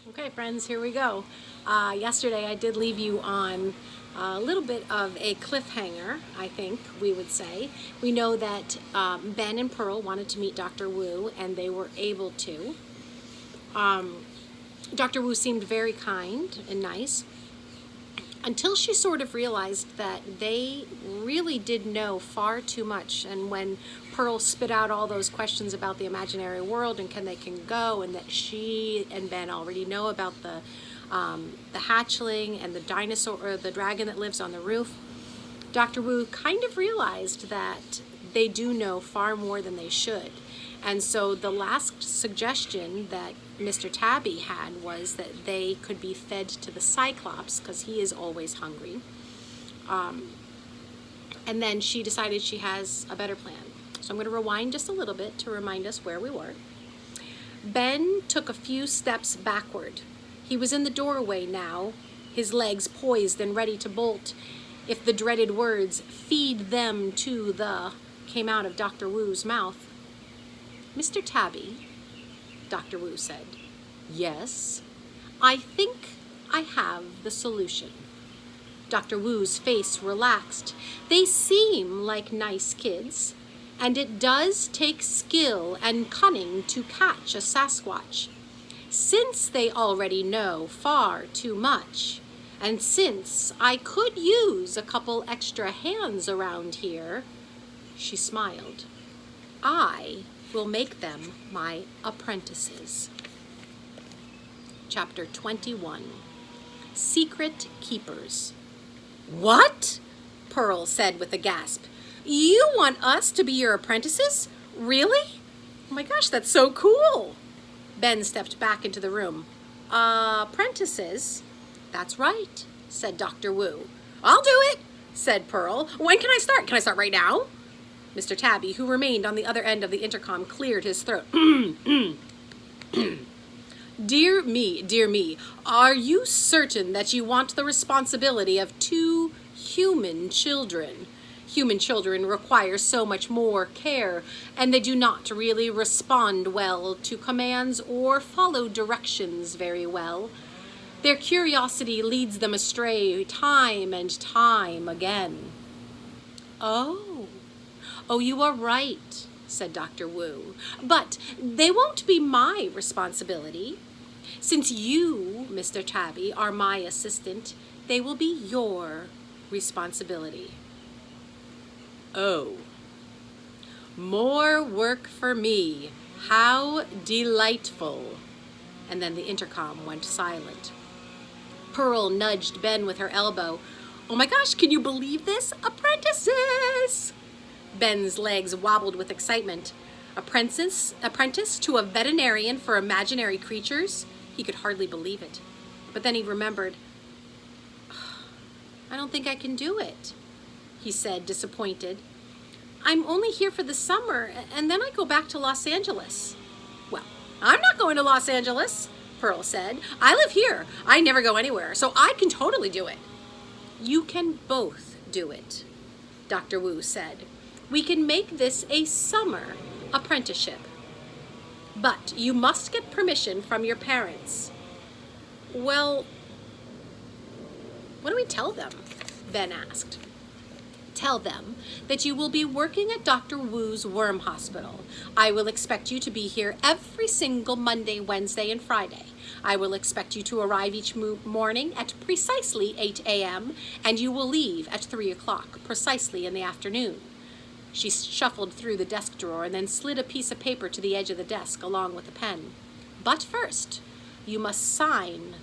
Okay, friends, here we go. Yesterday I did leave you on a little bit of a cliffhanger, I think we would say. We know that Ben and Pearl wanted to meet Dr. Wu, and they were able to. Dr. Wu seemed very kind and nice until she sort of realized that they really did know far too much. And when Pearl spit out all those questions about the imaginary world and they can go, and that she and Ben already know about the hatchling and the dinosaur or the dragon that lives on the roof, Dr. Wu kind of realized that they do know far more than they should. And so the last suggestion that Mr. Tabby had was that they could be fed to the Cyclops because he is always hungry. And then she decided she has a better plan. So I'm going to rewind just a little bit to remind us where we were. Ben took a few steps backward. He was in the doorway now, his legs poised and ready to bolt if the dreaded words, "feed them to the," came out of Dr. Wu's mouth. "Mr. Tabby," Dr. Wu said. "Yes, I think I have the solution." Dr. Wu's face relaxed. "They seem like nice kids, and it does take skill and cunning to catch a Sasquatch. Since they already know far too much, and since I could use a couple extra hands around here," she smiled, "I will make them my apprentices." Chapter 21, Secret Keepers. "What?" Pearl said with a gasp. "You want us to be your apprentices? Really? Oh my gosh, that's so cool." Ben stepped back into the room. "Apprentices? That's right," said Dr. Wu. "I'll do it," said Pearl. "When can I start? Can I start right now?" Mr. Tabby, who remained on the other end of the intercom, cleared his throat. Dear me, are you certain that you want the responsibility of 2 human children? Human children require so much more care, and they do not really respond well to commands or follow directions very well. Their curiosity leads them astray time and time again." Oh, you are right," said Dr. Wu. "But they won't be my responsibility. Since you, Mr. Tabby, are my assistant, they will be your responsibility." Oh, more work for me. How delightful. And then the intercom went silent. Pearl nudged Ben with her elbow. "Oh my gosh, can you believe this? Apprentices!" Ben's legs wobbled with excitement. Apprentice to a veterinarian for imaginary creatures? He could hardly believe it. But then he remembered. "I don't think I can do it," he said, disappointed. "I'm only here for the summer, and then I go back to Los Angeles." "Well, I'm not going to Los Angeles," Pearl said. "I live here. I never go anywhere, so I can totally do it." "You can both do it," Dr. Wu said. "We can make this a summer apprenticeship. But you must get permission from your parents." "Well, what do we tell them?" Ben asked. "Tell them that you will be working at Dr. Wu's worm hospital. I will expect you to be here every single Monday, Wednesday, and Friday. I will expect you to arrive each morning at precisely 8 a.m., and you will leave at 3 o'clock, precisely in the afternoon." She shuffled through the desk drawer and then slid a piece of paper to the edge of the desk along with a pen. "But first, you must sign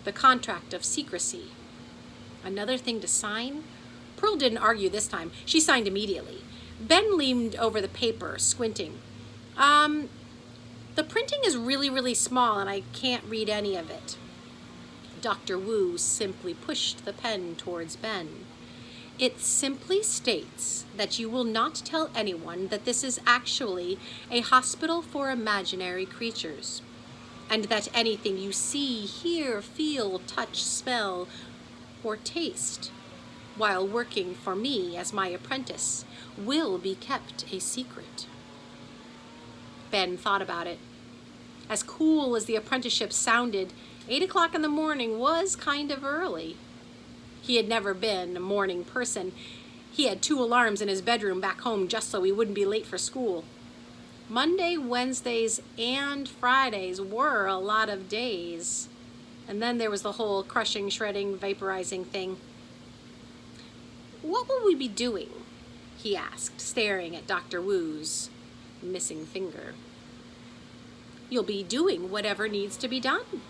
the contract of secrecy." Another thing to sign? Pearl didn't argue this time. She signed immediately. Ben leaned over the paper, squinting. The printing is really, really small, and I can't read any of it." Dr. Wu simply pushed the pen towards Ben. "It simply states that you will not tell anyone that this is actually a hospital for imaginary creatures, and that anything you see, hear, feel, touch, smell, or taste while working for me as my apprentice will be kept a secret." Ben thought about it. As cool as the apprenticeship sounded, 8 o'clock in the morning was kind of early. He had never been a morning person. He had 2 alarms in his bedroom back home just so he wouldn't be late for school. Monday, Wednesdays, and Fridays were a lot of days. And then there was the whole crushing, shredding, vaporizing thing. "What will we be doing?" he asked, staring at Dr. Wu's missing finger. "You'll be doing whatever needs to be done,"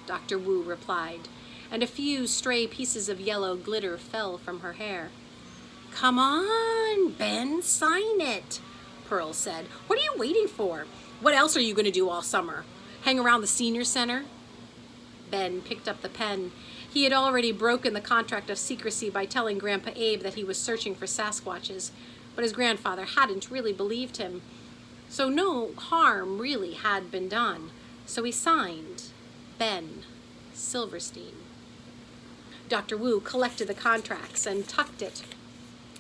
Dr. Wu replied, and a few stray pieces of yellow glitter fell from her hair. "Come on, Ben, sign it," Pearl said. "What are you waiting for? What else are you going to do all summer? Hang around the senior center?" Ben picked up the pen. He had already broken the contract of secrecy by telling Grandpa Abe that he was searching for Sasquatches, but his grandfather hadn't really believed him. So no harm really had been done. So he signed Ben Silverstein. Dr. Wu collected the contracts and tucked it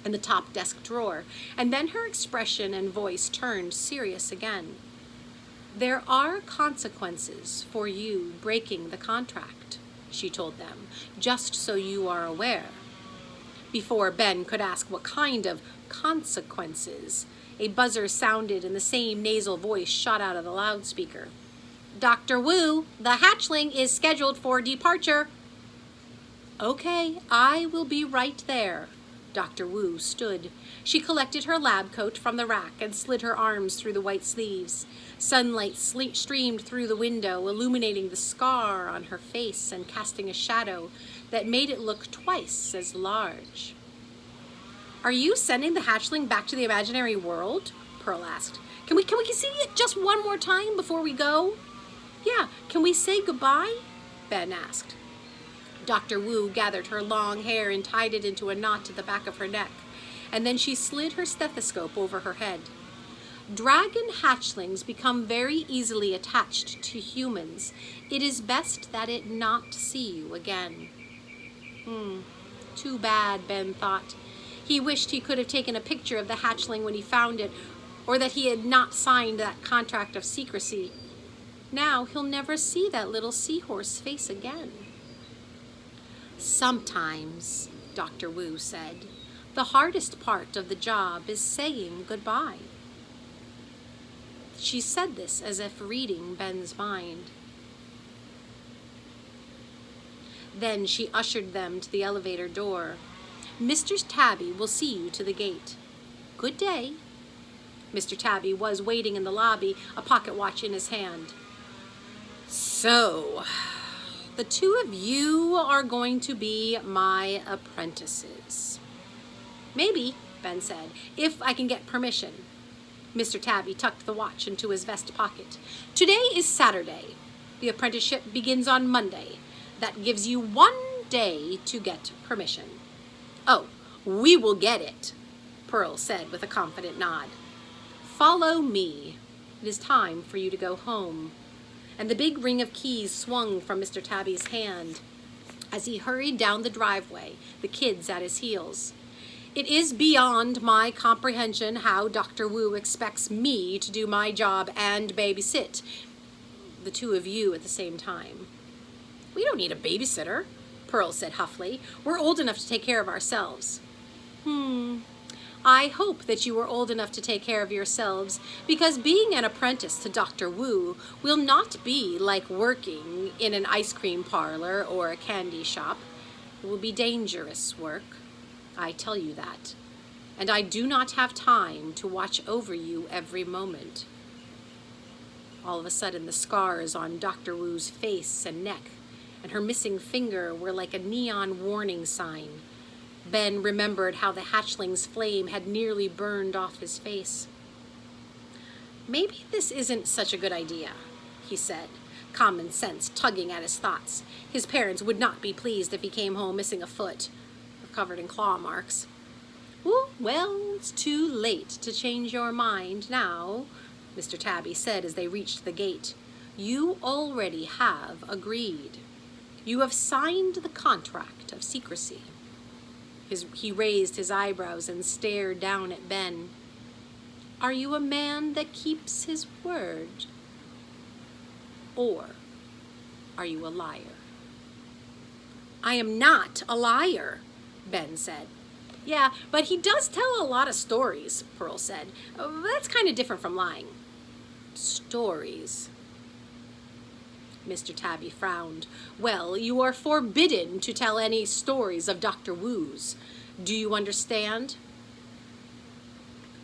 in the top desk drawer, and then her expression and voice turned serious again. "There are consequences for you breaking the contract," she told them, "just so you are aware." Before Ben could ask what kind of consequences, a buzzer sounded and the same nasal voice shot out of the loudspeaker. "Dr. Wu, the hatchling is scheduled for departure." "Okay, I will be right there." Dr. Wu stood. She collected her lab coat from the rack and slid her arms through the white sleeves. Sunlight streamed through the window, illuminating the scar on her face and casting a shadow that made it look twice as large. "Are you sending the hatchling back to the imaginary world?" Pearl asked. Can we see it just one more time before we go?" "Yeah, can we say goodbye?" Ben asked. Dr. Wu gathered her long hair and tied it into a knot at the back of her neck, and then she slid her stethoscope over her head. "Dragon hatchlings become very easily attached to humans. It is best that it not see you again." Too bad, Ben thought. He wished he could have taken a picture of the hatchling when he found it, or that he had not signed that contract of secrecy. Now he'll never see that little seahorse face again. "Sometimes," Dr. Wu said, "the hardest part of the job is saying goodbye." She said this as if reading Ben's mind. Then she ushered them to the elevator door. "Mr. Tabby will see you to the gate. Good day." Mr. Tabby was waiting in the lobby, a pocket watch in his hand. "So, the 2 of you are going to be my apprentices." "Maybe," Ben said, "if I can get permission." Mr. Tabby tucked the watch into his vest pocket. "Today is Saturday. The apprenticeship begins on Monday. That gives you 1 day to get permission." "Oh, we will get it," Pearl said with a confident nod. "Follow me. It is time for you to go home." And the big ring of keys swung from Mr. Tabby's hand as he hurried down the driveway, the kids at his heels. It is beyond my comprehension how Dr. Wu expects me to do my job and babysit the 2 of you at the same time. "We don't need a babysitter," Pearl said huffily. "We're old enough to take care of ourselves." I hope that you are old enough to take care of yourselves, because being an apprentice to Dr. Wu will not be like working in an ice cream parlor or a candy shop. It will be dangerous work. I tell you that. And I do not have time to watch over you every moment." All of a sudden, the scars on Dr. Wu's face and neck and her missing finger were like a neon warning sign. Ben remembered how the hatchling's flame had nearly burned off his face. "Maybe this isn't such a good idea," he said, common sense tugging at his thoughts. His parents would not be pleased if he came home missing a foot or covered in claw marks. Well, it's too late to change your mind now," Mr. Tabby said as they reached the gate. "You already have agreed. You have signed the contract of secrecy." He raised his eyebrows and stared down at Ben. "Are you a man that keeps his word?" Or are you a liar? I am not a liar, Ben said. Yeah, but he does tell a lot of stories, Pearl said. That's kind of different from lying. Stories. Mr. Tabby frowned. Well, you are forbidden to tell any stories of Dr. Wu's. Do you understand?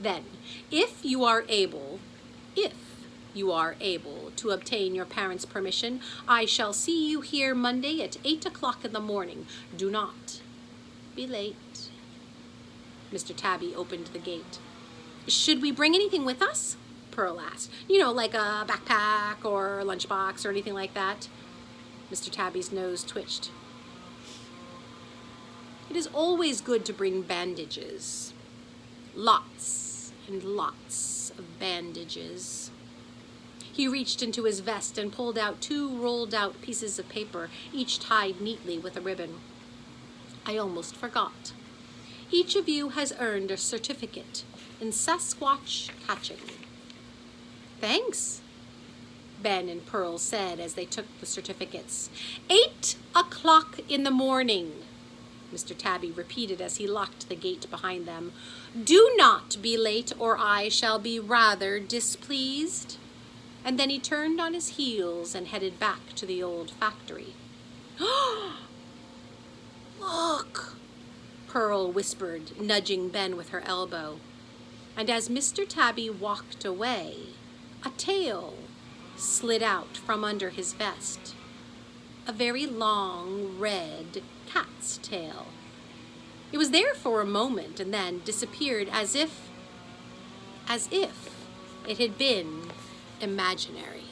Then, if you are able to obtain your parents' permission, I shall see you here Monday at 8 o'clock in the morning. Do not be late. Mr. Tabby opened the gate. Should we bring anything with us? Pearl asked. You know, like a backpack or a lunchbox or anything like that. Mr. Tabby's nose twitched. It is always good to bring bandages. Lots and lots of bandages. He reached into his vest and pulled out 2 rolled-out pieces of paper, each tied neatly with a ribbon. I almost forgot. Each of you has earned a certificate in Sasquatch catching. Thanks, Ben and Pearl said as they took the certificates. 8 o'clock in the morning, Mr. Tabby repeated as he locked the gate behind them. Do not be late or I shall be rather displeased. And then he turned on his heels and headed back to the old factory. Look, Pearl whispered, nudging Ben with her elbow. And as Mr. Tabby walked away, a tail slid out from under his vest. A very long, red cat's tail. It was there for a moment and then disappeared as if it had been imaginary.